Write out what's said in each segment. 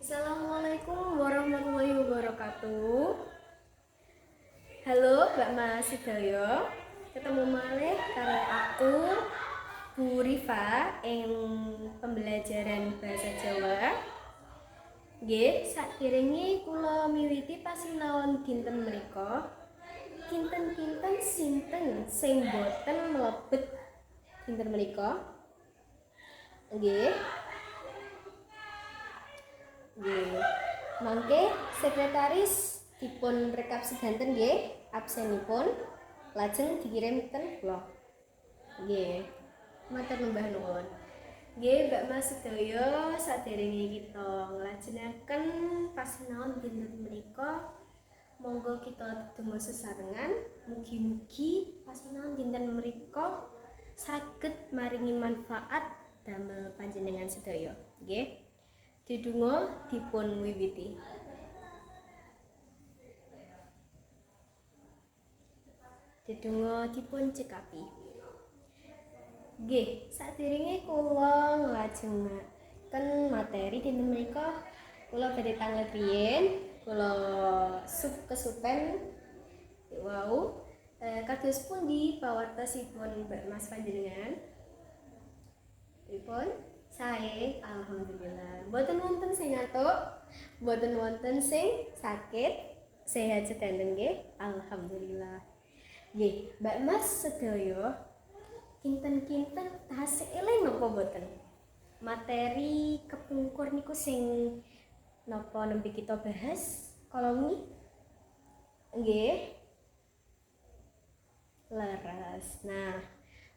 Assalamualaikum warahmatullahi wabarakatuh. Halo Mbak Mas Sedaya, ketemu malih karo aku Bu Rifa ing pembelajaran bahasa Jawa. Nggih, sakderenge kula miwiti pasinaon dinten menika, kinten-kinten sinten sing boten mlebet dinten menika? Nggih. Mangke sekretaris dipun rekap sedanten nggih absenipun lajeng dikirim ten kula. Nggih. Matur nuwun nuwun. Nggih Mbak Mas sedaya saderenge kita nglajengaken pasinaon dinten menika monggo kita ndedonga sesarengan mugi-mugi pasinaon dinten menika saged maringi manfaat damel panjenengan sedaya. Nggih. Dedonga dipun wiwiti. Dedonga dipun cekapi. Nggih, saderenge kula nglajengaken materi dinten menika, kula badhe tanglet riyin, kula kesupen wau kados pundi pawartosipun Mbak Mas panjenengan? Pripun? Sae, alhamdulillah. Mboten wonten sing ngantuk, mboten wonten sing sakit, sehat sedanten nggih, alhamdulillah. Nggih, Mbak Mas sedaya kinten-kinten tasih eling napa mboten? Materi kepungkur niku sing napa nembe kita bahas kala wingi? Nggih. Leres. Nah,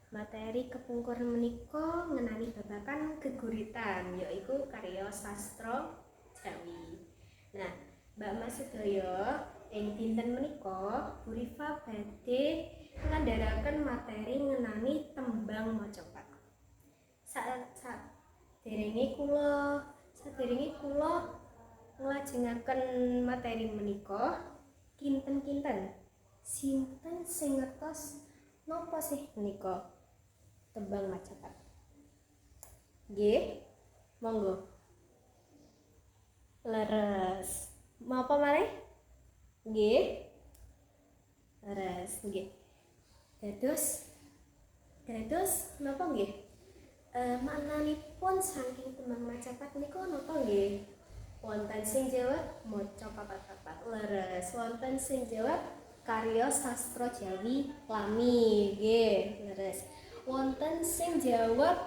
materi kepungkur menika ngenani babagan geguritan yaiku karya sastra Jawi. Nah, Mbak Mas sedaya ing dinten menika Bu Rifa badhe ngandharaken materi ngenani tembang Macapat. Saderenge kula nglajengaken materi menika kinten-kinten sinten sing ngertos napa sih menika tembang Macapat? Nggih, monggo. Leres. Mapa malih? Nggih. Leres, nggih. Dados napa nggih? Maknanipun saking tembang Macapat menika napa nggih? Wonten sing jawab maca papat-papat. Leres. Wonten sing jawab karya sastra Jawi Lami. Nggih, leres. Wonten sing jawab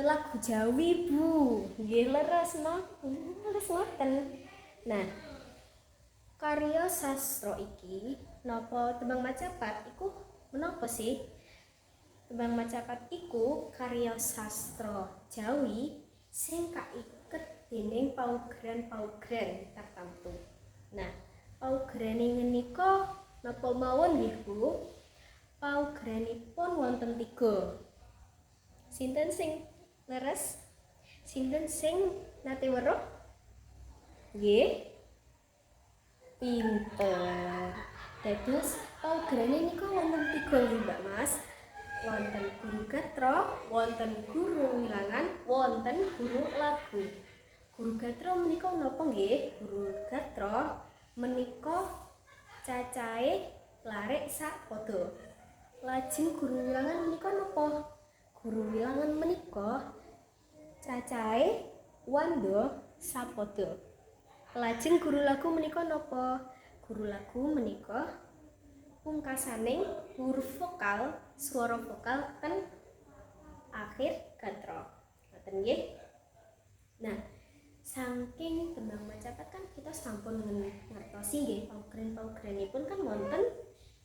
lagu Jawi Bu. Nggih leres ngoten. Nah, karya sastra iki napa tembang Macapat iku menapa sih? Tembang Macapat iku karya sastra Jawi sing kaiket dening paugeran-paugeran tartamtu. Nah, paugerane menika napa mawon nggih Bu? Paugeranipun wonten 3. Sinten sing leres? Sinten sing nate weruh? Nggih. Pinter. Dados paugerane nika wonten 3 nggih Mbak Mas. Wonten guru gatra, wonten guru wilangan, wonten guru lagu. Guru gatra menika napa nggih? Guru gatra menika cacahe larek sak pada. Lajeng guru wilangan menika napa? Guru wilangan menika cacahe wanda sapada. Lajeng guru lagu menika napa? Guru lagu menika pungkasaning huruf vokal, swara vokal ten akhir gatra. Ngoten nggih. Nah, Saking tembang macapat kan kita sampun ngertosi nggih paugeran-paugeranipun kan wonten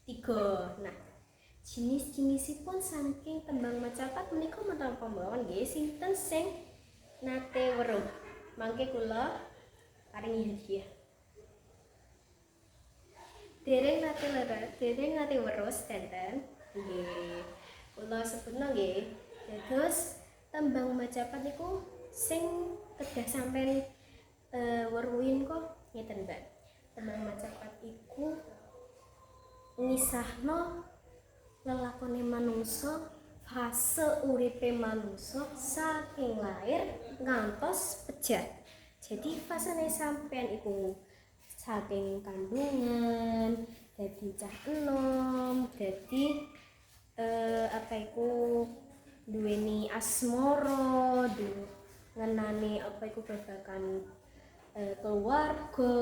3. Nah, jenis-jenisipun saking tembang macapat menika menapa mawon nggih sinten sing nate weruh? Mangke kula paringi hadiah. Dereng nate weruh sedanten nggih. Kula sebutna nggih. Dados tembang macapat niku sing kedah sampean weruhin kok ngeten Mbak. Tembang macapat iku ngisahno lelakone manungsa, fase uripe manungsa saking lair ngantos pejat. Jadi fasene sampean iku saking kandungan, dadi cah enom, dadi duweni asmara, ngenani babakan keluarga,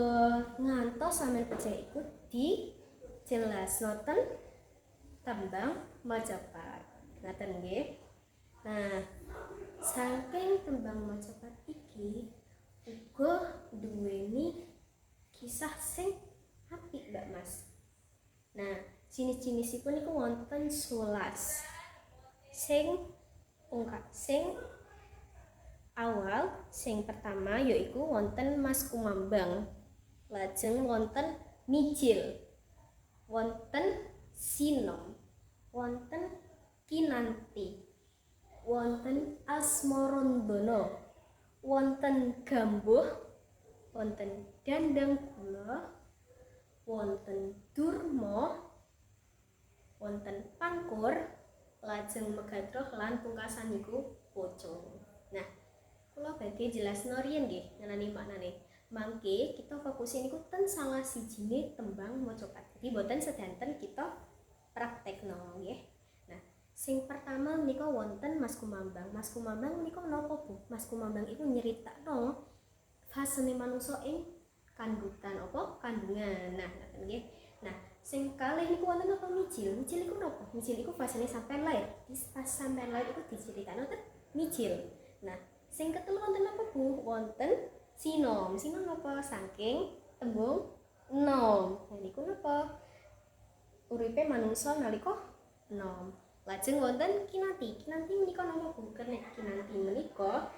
ngantos sampeyan pejah iku dijelasno ten tembang macapat. Ngaten nggih. Nah, saking tembang macapat iki uga duweni kisah sing apik Mbak Mas. Nah, jenis-jenisipun iku wonten 11. Sing awal sing pertama yaiku wonten Mas Kumambang, lajeng wonten Mijil, wonten Sinom, wonten Kinanti, wonten Asmarandono, wonten Gambuh, wonten Dandang Kula, wonten Durma, wonten Pangkur, lajeng Megadroh lan pungkasan niku Pocong. Nah, kula badhe jelasno riyen nggih ngenani maknane. Mangke kita fokusin niku ten salah sijine tembang macapat. Jadi boten sedanten kita praktekno nggih. Nah, sing pertama menika wonten Mas Kumambang. Mas Kumambang menika menapa Bu? Mas Kumambang iku nyeritakno fasene manungsa ing kandhutan kandungan. Nah, ngoten nggih. Nah, sing kalih niku wonten apa Mijil? Mijil iku menapa? Mijil iku fasene sampean lair. Pas sampean lair iku diceritakno ten Mijil. Nah, sing ketelu wonten apa Bu? Wonten Sinom. Sinom napa? Saking tembung enom. Nah niku napa? Uripe manungsa nalika enom. Lajeng wonten Kinanti. Kinanti menika napa Bu? Kinanti menika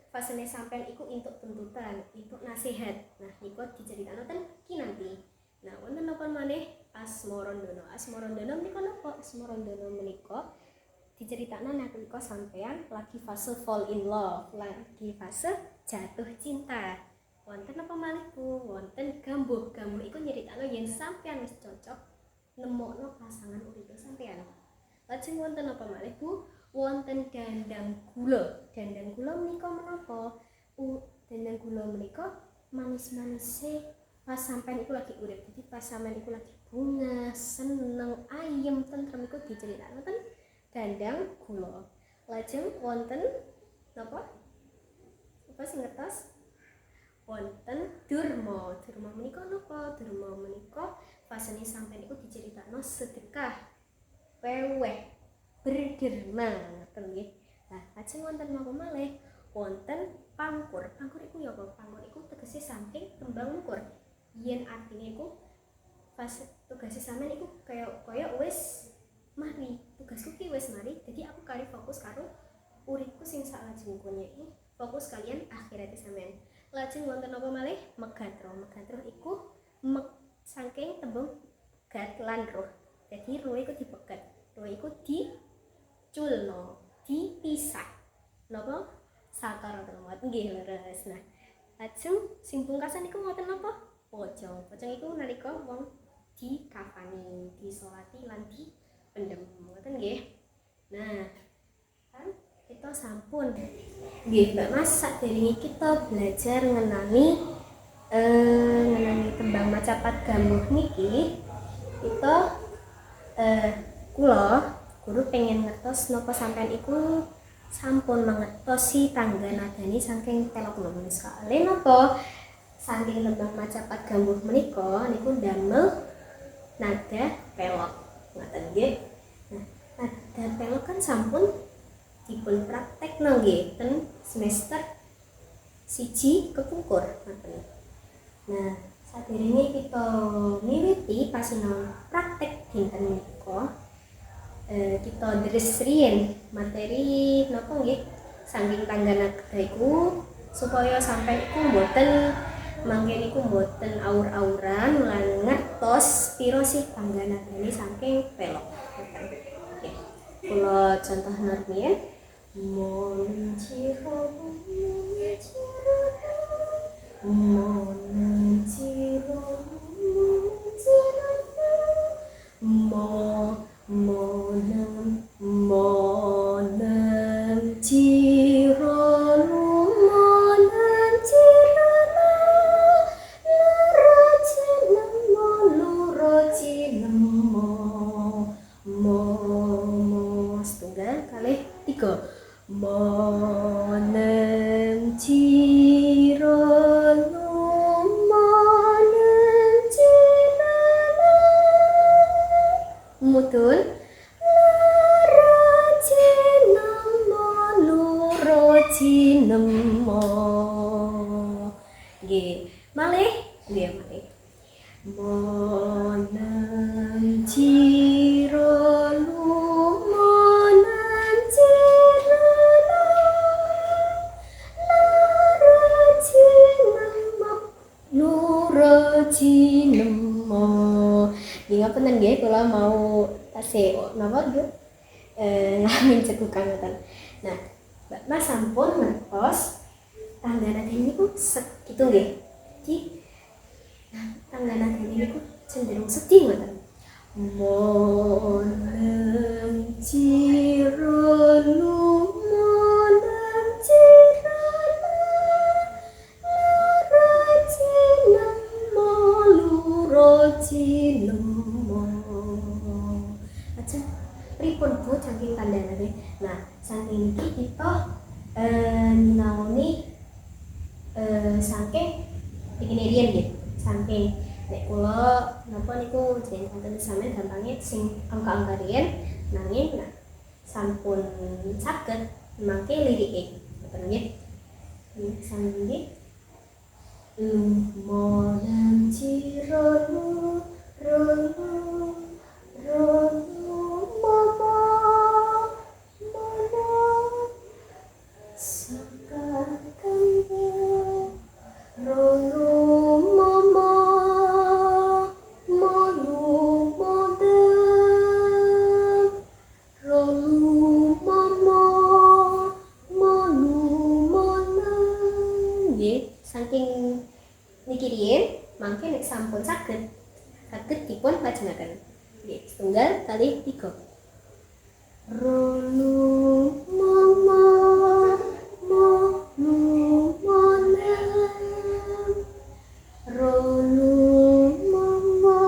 fasene sampean iku entuk tuntutan, entuk nasihat. Nah niku diceritakno ten Kinanti. Nah wonten napa maneh? Asmarandono. Asmarandono menika napa? Asmarandono menika diceritakno nalika sampean lagi fase fall in love, lagi fase jatuh cinta. Wonten apa malih Bu? Wonten Gambuh. Gambuh iku nyeritakno yen sampean wis cocok nemokno pasangan uripe sampean. Lajeng wonten apa malih Bu? Wonten Dandang Gula. Dandang Gula menika menapa? Dandang Gula menika manis-manise pas sampean iku lagi urip. Jadi pas sampean iku lagi bunga, seneng, ayem, tentrem iku diceritakno ten Dandang Gula. Lajeng wonten napa? Apa sing ngertos? Wonten Durma. Durma menika napa? Durma menika fasene sampeyan iku diceritakno sedekah, weweh, berderma, ngoten nggih. Nah, lajeng wonten napa malih? Wonten Pangkur. Pangkur iku ya apa? Pangkur iku tegese saking tembang mungkur. Yen artine iku fase tugase sampeyan iku kaya wis mari, tugasku ki wis mari, jadi aku kari fokus karo uripku sing salajengipun yaiku fokus kalian akhirate sampean. Lajeng wonten apa malih? Megadroh. Megadroh iku saking tembung gad lan roh. Jadi roh iku dipegat, roh iku diculno, dipisah. Napa? Sakara termuat nggih leres. Nah, lajeng sing pungkasan iku wonten napa? Pocong. Pocong iku nalika wong dikafani, disolati lan pendem, ngoten nggih. Nah, kan kita sampun nggih Mbak Mas sadèrèngé kita belajar ngenani tembang macapat Gambuh niki, kita kula guru pengen ngertos napa sampean iku sampun mangertosi tangga nadani saking telok nomen sekali napa saking tembang macapat Gambuh menika niku damel nada pelok. Ngoten nggih. Nah, nada pelok kan sampun dipun praktekno nggih ten semester siji kepungkur. Nah, sadurunge kita miwiti pasinaon praktek dinten menika, kita deres riyen materi napa nggih saking tanggana kedaiku supaya sampai iku mboten mangke niku mboten aur-auran lan ngertos pira sih pangganane saking pelok. Nggih. Kula contoh riyen Monciro setunggal kalih tiga monem ciro monem ciro mutun cinemo nggih malih nggih malih monem ciro monem ciro cinemo nggih ngapunten nggih kula mau tasih napa nggih ngamin cekukan ngoten. Nah, Mbak Mas sampun ngertos tanggana dene niku gitu nggih. Jadi tanggana dene niku cenderung sedih ngoten. Monem ciro monem ciro cinemo aja pripun Bu saking tandane. Nah, saking iki kita nyinaoni saking begini riyen nggih. Saking nek kula napa niku jeneng wonten sampeyan gampange sing angka-angka riyen nanging sampun saged mangke lirike. Ngoten nggih. Saking nggih monem ciro saking niki riyen mangke nek sampun saged dipun lajengaken. Nggih, setunggal kalih tiga. Ronu mama monu monem ronu mama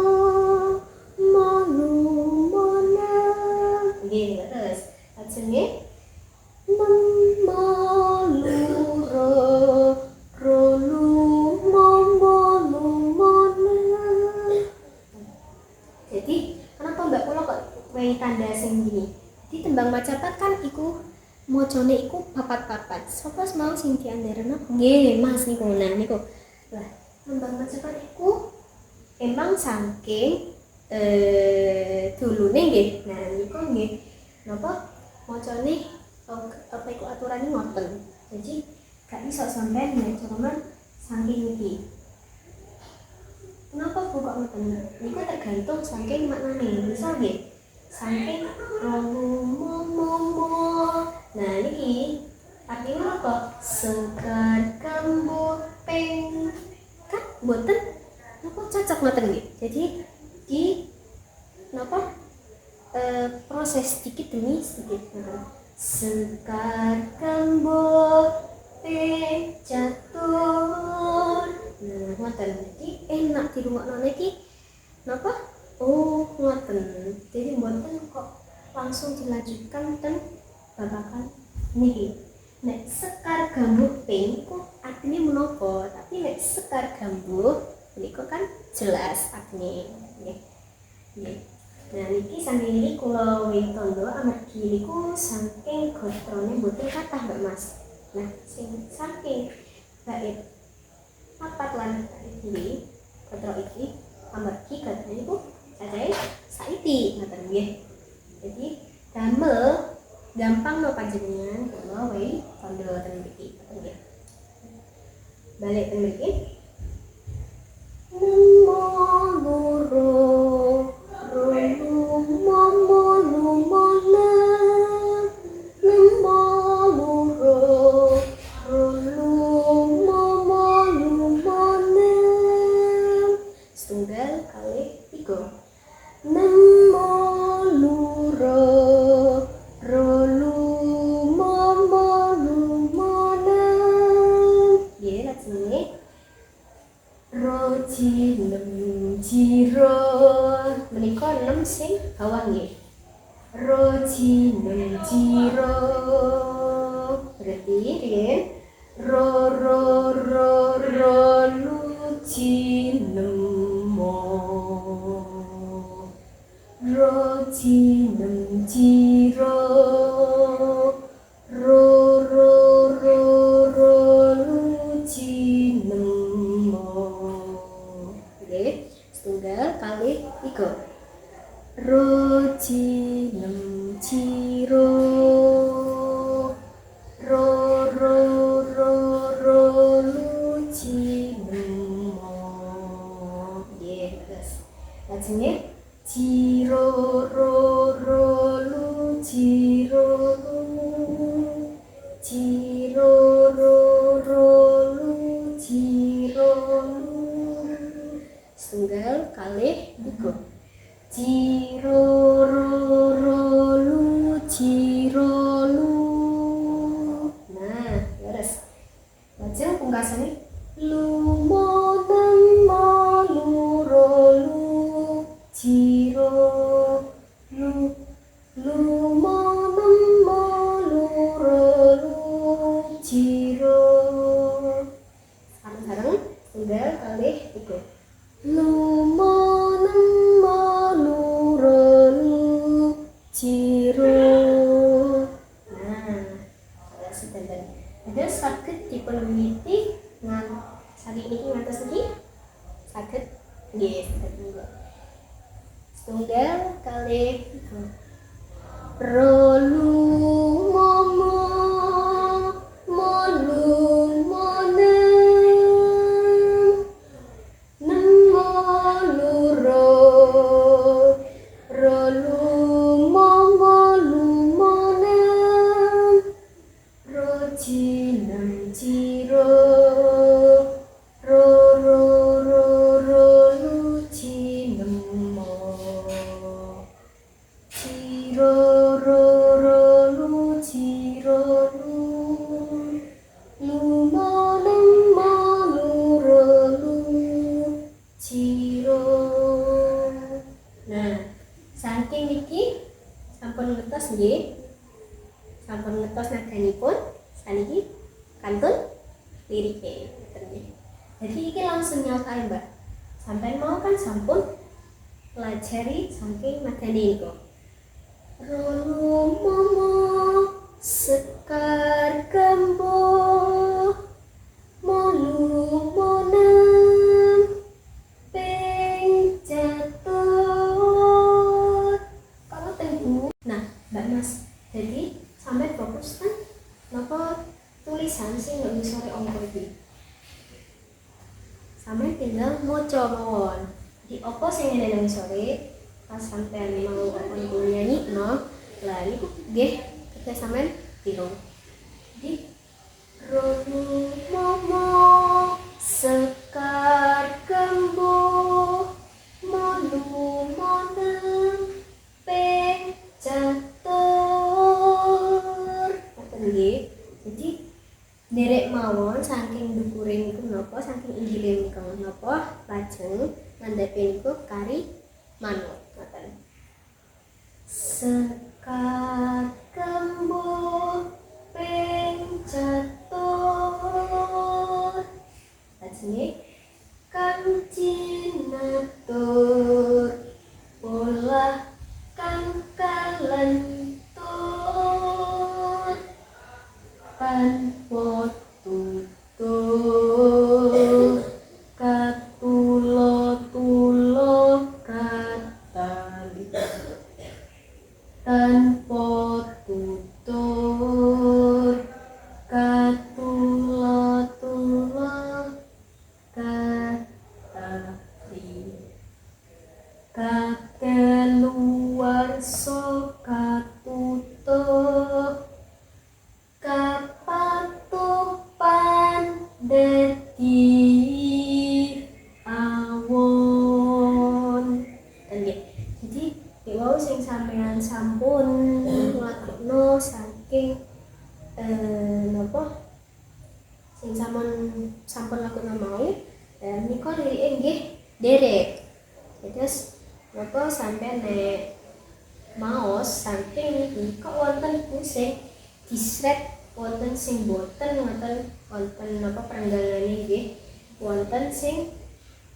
monu monem. Nggih, terus lajenge tanda sing gini. Di tembang macapat kan iku mocone iku papat-papat. Sapa mau sing diandharena? Nggih, Mas niku. Nah niku. Lah, tembang macapat iku emang saking dulune nggih. Nah niku nggih. Napa mocone apa iku aturane ngoten. Jadi gak iso sampean nek cuman saking iki. Kenapa kok ngoten? Niku tergantung saking maknane. Misal nggih saking romo. Nah niki artinya apa? Sekar kembur peng kan boten napa cocok ngoten nggih. Jadi di napa proses sedikit demi sedikit. Sekar kembur peng catur. Nah ngoten. Jadi enak dirungokno niki napa? Oh, ngoten. Jadi mboten kok langsung dilanjutkan ten babakan niki. Nek sekar gambuh ping kok artinya menapa? Tapi nek sekar gambuh niku kan jelas artinya. Nggih. Nggih. Nah, niki saking niki kula wingi tandha amargi niku saking gotrone mboten kathah, Mbak Mas. Nah, sing saking bait. Papat lan bait nggih. Katra iki amargi katra niku cacahe saiti ngoten nggih. Jadi damel gampang no panjenengan kula wae kandel ten mriki ngoten nggih. Balik ten mriki. Menika 6 sing bawah nggih. Roji menjiro berarti nggih ro luci nemo roji menjiro luci nemo nggih setunggal kali 3 roji nem ciro luci nemo nggih terus lajenge ciro luci setunggal kali 3 ciro lu. Nah, terus lajeng pungkasane lumoneng malurolu ciro lu lumoneng malurolu ciro sareng-sareng tunggal kali 3 lumoneng malurolu ciro. Nah, sedanten ada saged dipunwiwiti saking niki ngantos niki saged nggih setunggal kali 3 rolu momo molu moneng nemo luro rolu momo lumoneng roji nem ciro luci nemo ciro lumoneng malurolu ciro. Nah, saking niki sampun ngertos nggih. Sampun ngertos nadanipun saniki kantun lirike ngoten nggih. Jadi iki langsung nyautaken, Mbak. Sampeyan mau kan sampun pelajari saking nadane niku. Rolu momo sekar gembo molu moneng ping jatut kalau tenggu. Nah, Mbak Mas, jadi sampai fokus kan napa tulisan sing nggak ngisore angka iki. Sampai tinggal maca mawon. Di apa sing ngene ngisore pas sampean mau apa nyanyi no. Lah niku nggih ketika sampean tiru. Di rolu momo sekar gembo molu moneng ping catur ngoten nggih. Jadi derek mawon saking dhukure niku napa saking inggile niku napa lajeng ngandhape niku kari manuk ngoten. Sekar gembo ping catur lajenge kang cinatur pola kang kalentur pan tutur sing sampun lakukan mau menika lirike nggih derek. Terus napa sampeyan nek maos saking niki kok wonten sing disret, wonten sing boten wonten napa perenggangane nggih, wonten sing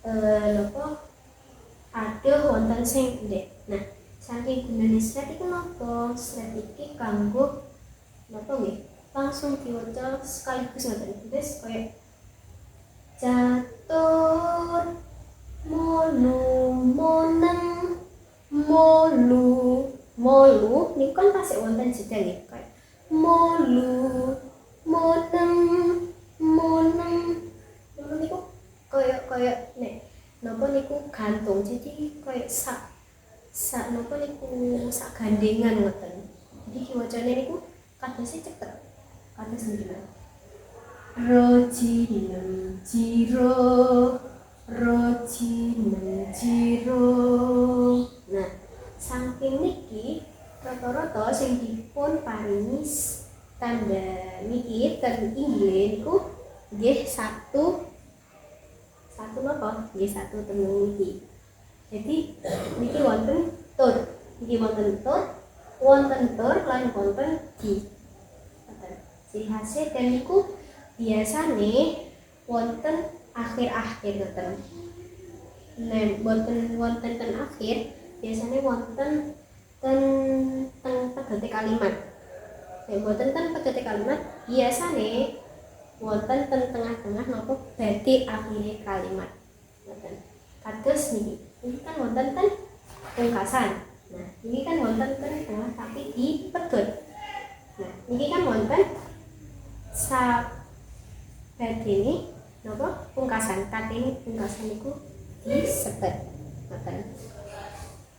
napa adoh, wonten sing ndek. Nah, saking gunane sret iku napa? Sret iki kanggo napa nggih? Langsung diwaca sekaligus ngoten. Wis kaya catur molu moneng molu molu niku kan tasik wonten jeda nggih. Kaya molu moneng moneng niku kaya nek napa niku gantung, jadi kaya sak napa niku sak gandengan ngoten. Jadi diwacane niku kadose cepet. Kados niki. Rojinem jiro Nah, saking niki rata-rata sing dipun paringi tanda niki ten Inggris niku nggih satu napa? Nggih satu tenung niki. Jadi niki wonten tur. Niki wonten tur, lan wonten di. Ciri khasnya dan niku biasane wonten akhir-akhir ngoten. Nah, wonten ten akhir biasane wonten ten pegete kalimat. Nek wonten ten pegete kalimat biasane wonten ten tengah-tengah napa badhe akhire kalimat. Ngoten. Kados niki. Ini kan wonten ten pungkasan. Nah, ini kan wonten ten tengah tapi dipeget. Nah, ini kan wonten sak badene napa pungkasan, katene pungkasan niku disebut ngoten.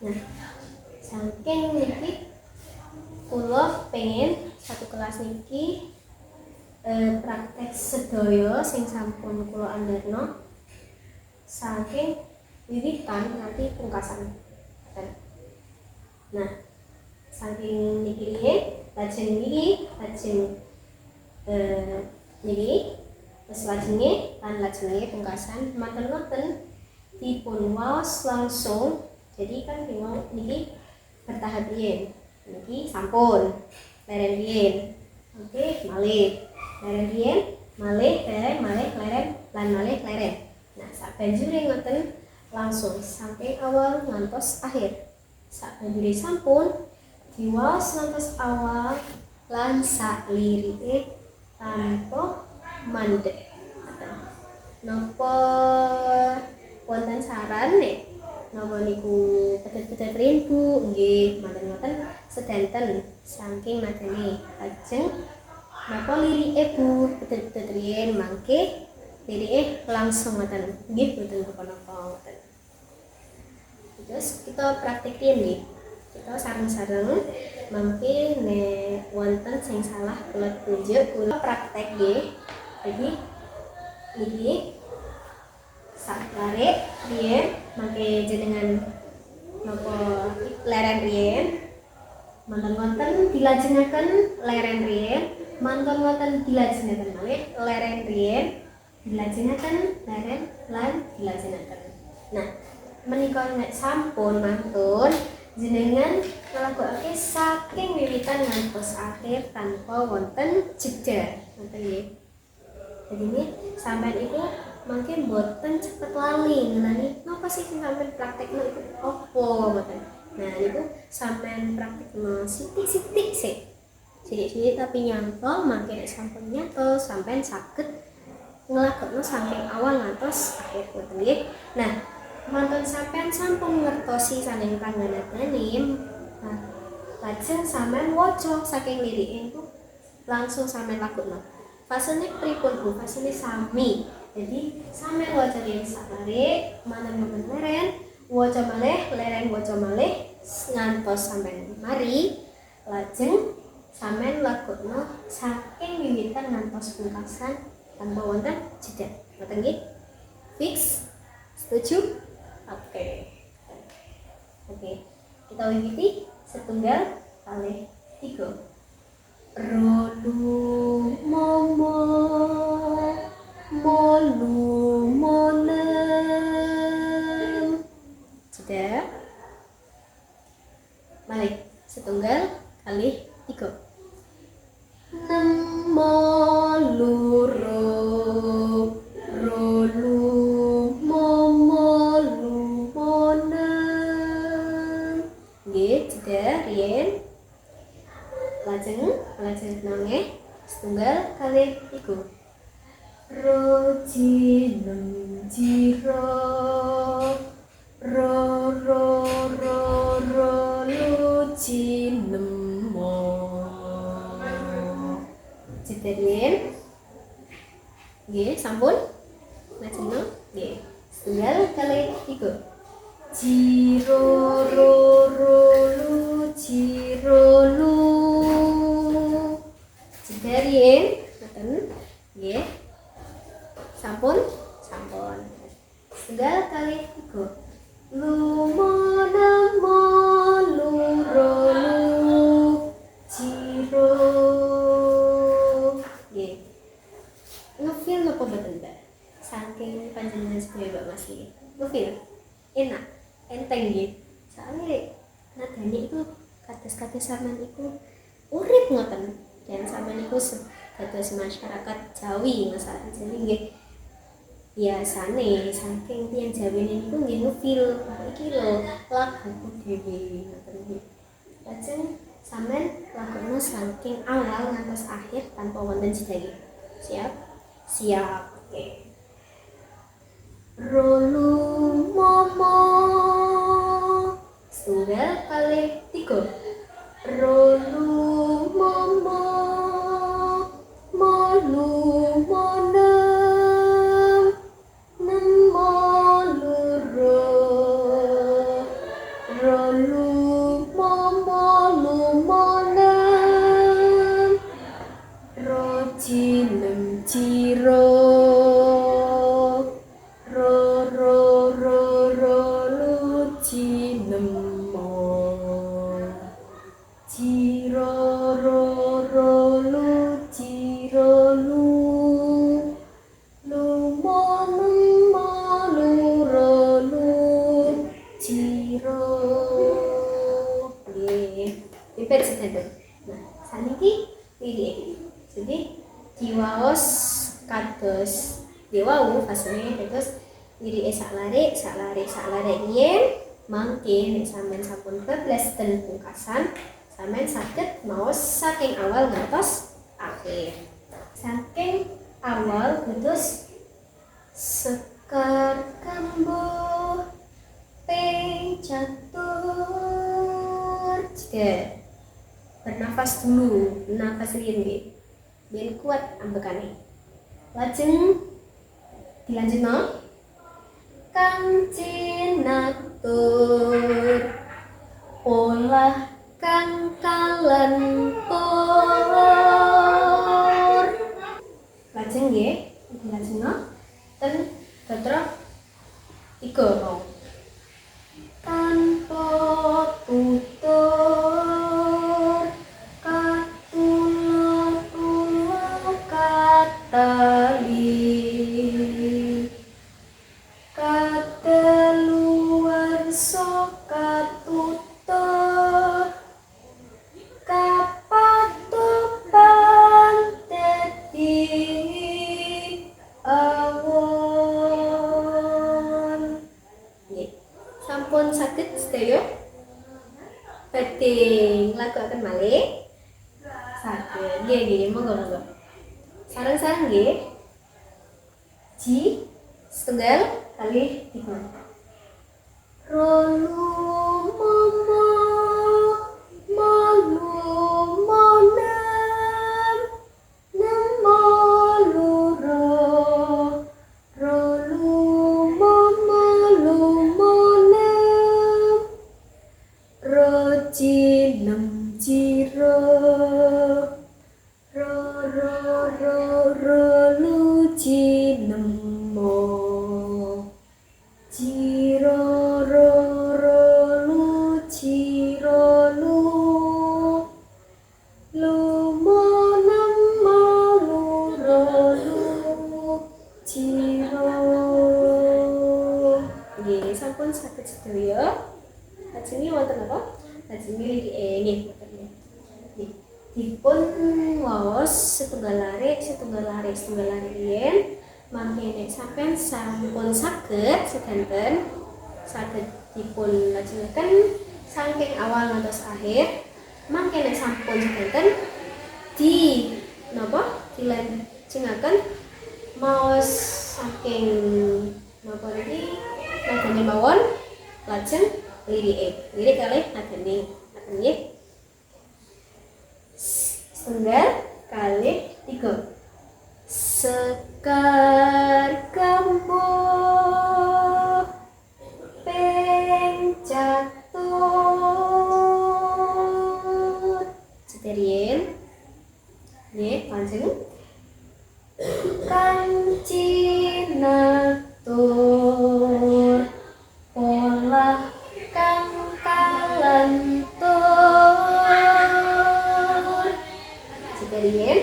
Nah, saking niki kula pengen satu kelas niki praktek sedaya sing sampun kula andharna saking wiwitan nganti pungkasan. Nah, saking niki lajeng niki terus lajenge pungkasan maten-maten dipun waos langsung. Jadi kan niki bertahap riyen. Niki sampun leren riyen. Oke, malih leren riyen, malih leren lan malih leren. Nah, sabanjure ngoten langsung sampai awal ngantos akhir. Sabanjure sampun diwaos ngantos awal lan saklirike tanpa mandek. Napa wonten saran nek napa niku pedet-pedet riyen Bu? Nggih, manten-manten sedanten saking madene. Lajeng napa lirike Bu? Pedet-pedet riyen mangke lirike langsung ngoten. Nggih, boten napa-napa ngoten. Terus kita praktekin nggih. Kita sareng-sareng mangke nek wonten sing salah kula tunjuk, kula praktek nggih. Jadi iki saklare riyen mangke jenengan napa leren riyen, mantun wonten dilajengaken leren riyen, mantun wonten dilajengaken malih leren riyen, dilajengaken leren lan dilajengaken. Nah, menika nek sampun mantun jenengan nglakokake saking wiwitan ngantos akhir tanpa wonten jeda. Ngoten nggih. Jadi ini sampean iku mangke mboten cepet lali ngenani napa sih sing sampean praktekno iku apa ngoten. Nah, niku sampean praktekno sithik-sithik sik. Sithik-sithik tapi nyantol, mangke nek sampun nyantol sampean saged nglakokno saking awal ngantos akhir ngoten nggih. Nah, mantun sampean sampun ngertosi saking panggenane, nah, lajeng sampean waca saking lirike iku langsung sampean lakokno. Fasene pripun Bu? Fasene sami. Jadi sampean waca riyen saklare, manten leren, waca malih, leren waca malih ngantos sampean mari, lajeng sampean lakokno saking wiwitan ngantos pungkasan tanpa wonten jeda. Ngoten nggih? Fix? Setuju? Oke. Kita wiwiti setunggal kalih 3. Rolu momo Rojinem jiro ro ro ro ro lujinem mo. Citerin. Nggih, sampun. Lajengno nggih. Setunggal kali 3. Jiro ro ro lu jiro lu. Citerin. Ngoten. Nggih. Sampun, sampun. Setunggal kali 3. Lumana lu ro lu jiro. Nggih. Ngefil napa mboten, Mbak? Saking panjenengan sedaya Mbak Mas iki. Ngefil. Enak, enteng nggih. Soale nadane iku kados-kados sampean iku urip ngoten. Dan sampean iku dados masyarakat Jawi masalah. Jadi nggih biasane saking tiyang Jawine niku nggih ngefil iki lho laguku dhewe ngoten nggih. Lajeng sampean lakuno saking awal ngantos akhir tanpa wonten jeda. Siap? Siap. Oke. Rolu momo setunggal kali 3. Rolu momo molu monem nemo luro rolu momo lu monem rojinem jiro ro ro ro ro lujinem mo. Jiro ro ro lu jiro lu lu monem malu ro lu jiro. Nggih, pipet sedanten. Nah, saniki pilih. Jadi diwaos kados diwau fasene terus lirike sak lare yen mangke nek sampean sampun bablas ten pungkasan sampean saged maos saking awal ngantos akhir. Saking awal ngantos sekar kambuh ping catur. Cek. Bernafas dulu, nafas riyen nggih. Biar kuat ambekane. Lajeng dilanjutno. Kang cinatur olah kang kalentur. Lajeng nggih, dilanjutno ten tetra 3 mau. Tanpa tutur katula katali kateluan soka tutur kapatupan teti awon. Sampun saged sedaya badhe nglagokaken malih saged. Nggih monggo sareng-sareng nggih. Ji setunggal kali 3. Rolu momo malu monem nemo luro rolu momo lu monem rojinem jiro ro ro ro ro lujinem mo. Jiro ro ro lu jiro lu lu monem malu ro lu jiro. Nggih, sampun saged sedaya. Lajeng wonten apa? Lajeng lirike nggih ngoten nggih. Dipun waos setunggal lare yen mangke nek sampean sampun saged sedanten saged dipun lajengaken saking awal ngantos akhir. Mangke nek sampun sedanten di napa dilajengaken maos saking napa niki nadane mawon lajeng lirik kalih nadane ngaten nggih. Setunggal kalih tiga. Sekar kambuh ping jatuh seterien nggih lajeng kancinatur pola kang kalentur seterien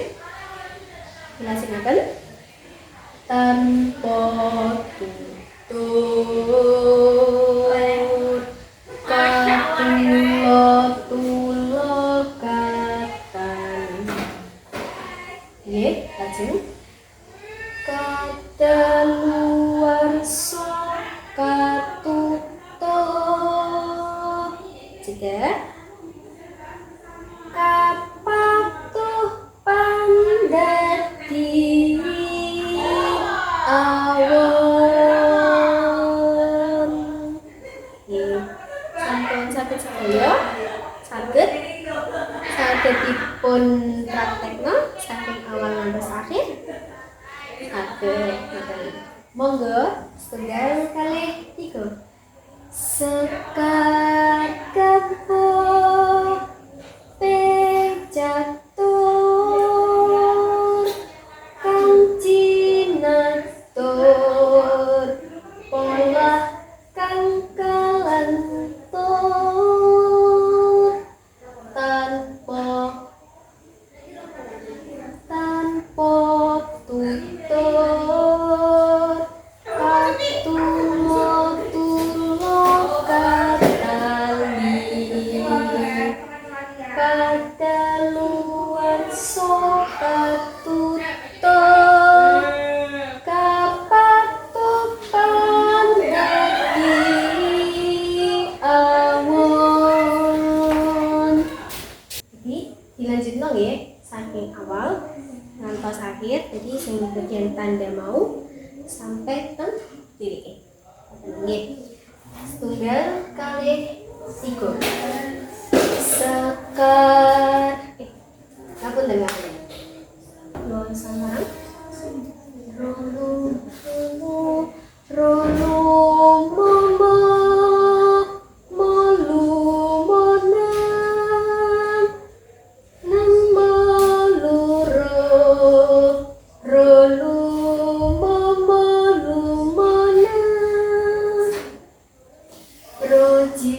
dilajengaken tanpa tutur katulo katan nggih lajeng kadaluwarsa katutup cedhak kapatuh pandadi awon nggih sampun saged sedaya saged dipun praktekno saking awal ngantos akhir saged ngaten monggo setunggal kalih tiga. Sekar kambuh ping jatuh kancinatur pola kang kalentur tanpa tutur katulo katali kadaluwarsa katutur kapatuh pandadi awon. Jadi dilanjutno nggih saking awal ngantos akhir, jadi sing bagian tanda mau sampai teng dirike. Nggih. Setunggal kalih tiga. Sekar ngapun dengar. Nuwun sampeyan. Rono mama malu monang nang maluro rolu mama lu monang roji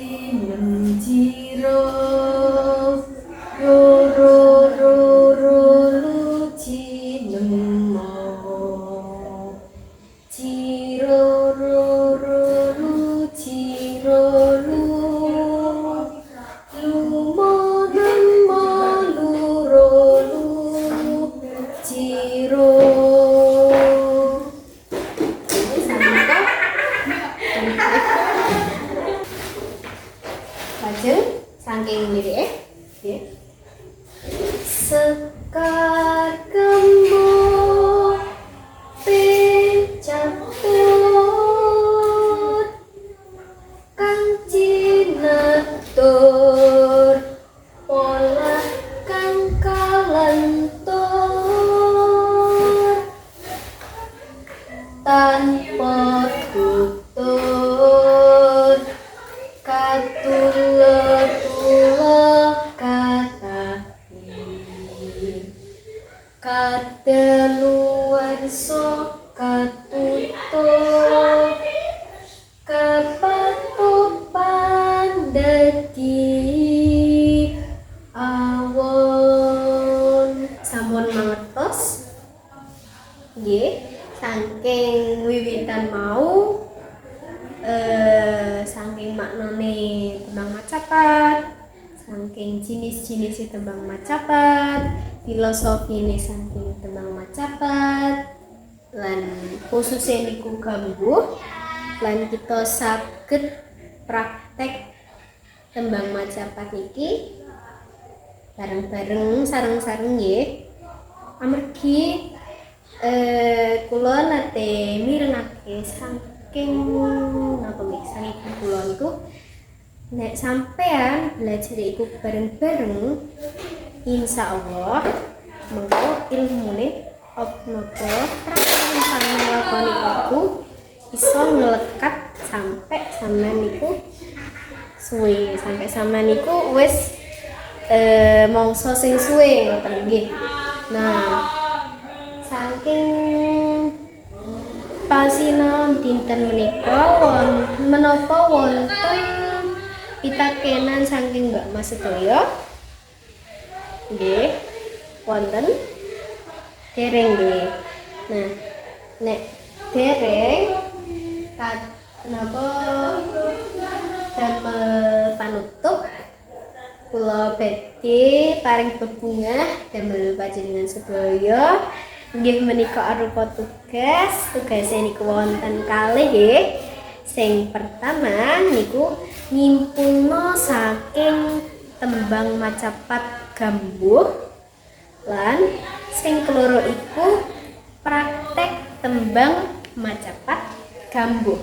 menjiro luci nemo ciro luci rolu lumonan malu rolu ciro ini samika lajeng saking lirike nggih. Sekar kambuh ping jatuh kancinatur pola kang kalentur tanpa tutur katulo kata kadaluwarsa katutup kapatuh pandadi awon. Sampun mangertos nggih saking wiwitan mau saking maknane tembang macapat, saking jenis-jenis tembang macapat, filosofine saking tembang macapat, lan khususnya niku gambuh lan kita saged praktek tembang macapat niki bareng-bareng sareng-sareng nggih. Amargi kula kula nate mirenake saking napa nggih saking kula niku nek sampean belajar iku bareng-bareng insyaallah mengko ilmune napa praktek sampeyan lakoni iku iso ngelekat sampai sampean niku suwe sampai sampean niku wis mangsa sing suwe ngoten nggih. Nah, saking pasinaon dinten menika menapa wonten pitakenan saking Mbak Mas sedaya? Nggih, wonten dereng nggih. Nah, nek dereng napa damel panutup kula badhe paring bebungah damel panjenengan sedaya nggih menika arupa tugas niku wonten kalih nggih. Sing pertama niku nyimpulno saking tembang macapat gambuh lan sing keloro iku praktek tembang macapat gambuh.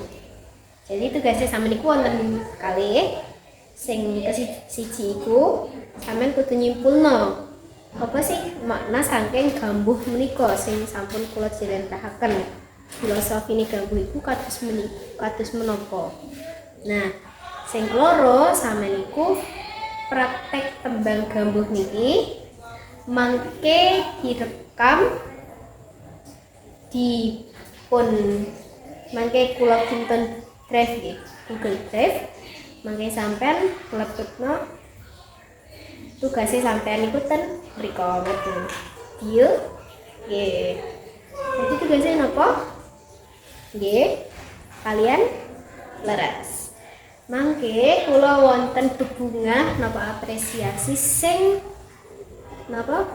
Jadi tugasnya sama niku wonten kalih. Sing siji iku sampean kudu nyimpulno apa sih makna saking gambuh menika sing sampun kula jlentrekaken. Filosofine gambuh iku kados menapa. Nah, sing keloro sampean iku praktek tembang gambuh niki mangke direkam mangke kula kinten drive nggih, Google Drive. Mangke sampean mlebetno tugase sampean niku ten mriko betul. Deal. Nggih. Jadi tugasnya napa? Nggih. Kalian leres. Mangke kula wonten bebungah napa apresiasi sing napa?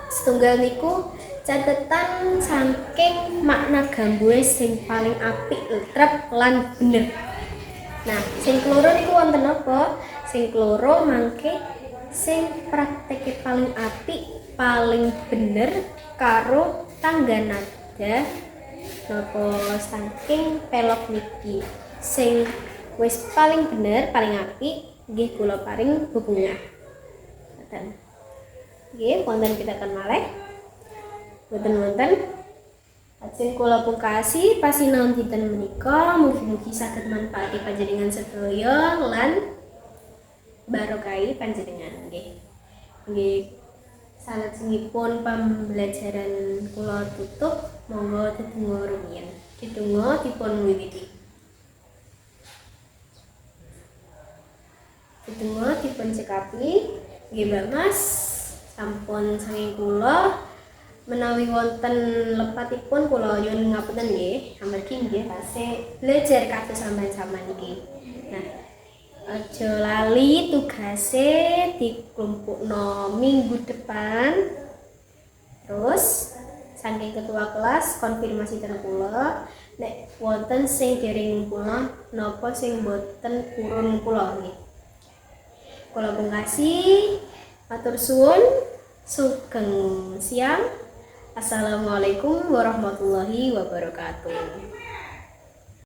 Setunggal niku catetan saking makna gambuhe sing paling apik, trep lan bener. Nah, sing keloro niku wonten apa? Sing keloro mangke sing prakteke paling apik, paling bener karo tangga nada napa saking pelok niki. Sing wis paling bener, paling apik nggih kula paring bebungah. Ngoten. Nggih, wonten pitaken malih. Wonten Ajeng kula pungkasi pasinaon dinten menika mugi-mugi saged manfaati panjenengan sedaya lan barokahi panjenengan nggih. Nggih. Salajengipun pembelajaran kula tutup, monggo tetunggu rumiyin. Tetunggu dipun wiwiti. Tetunggu dipun cekapi nggih Mbak Mas. Sampun saking kula menawi wonten lepatipun kula nyuwun ngapunten nggih, amargi nggih tasih belajar kados sampeyan iki. Nah, aja lali tugase dikumpulno minggu depan. Terus saking ketua kelas konfirmasi ten kula nek wonten sing dereng ngumpulno napa sing boten purun kula nggih. Kula pungkasi matur suwun, sugeng siang. Assalamualaikum warahmatullahi wabarakatuh.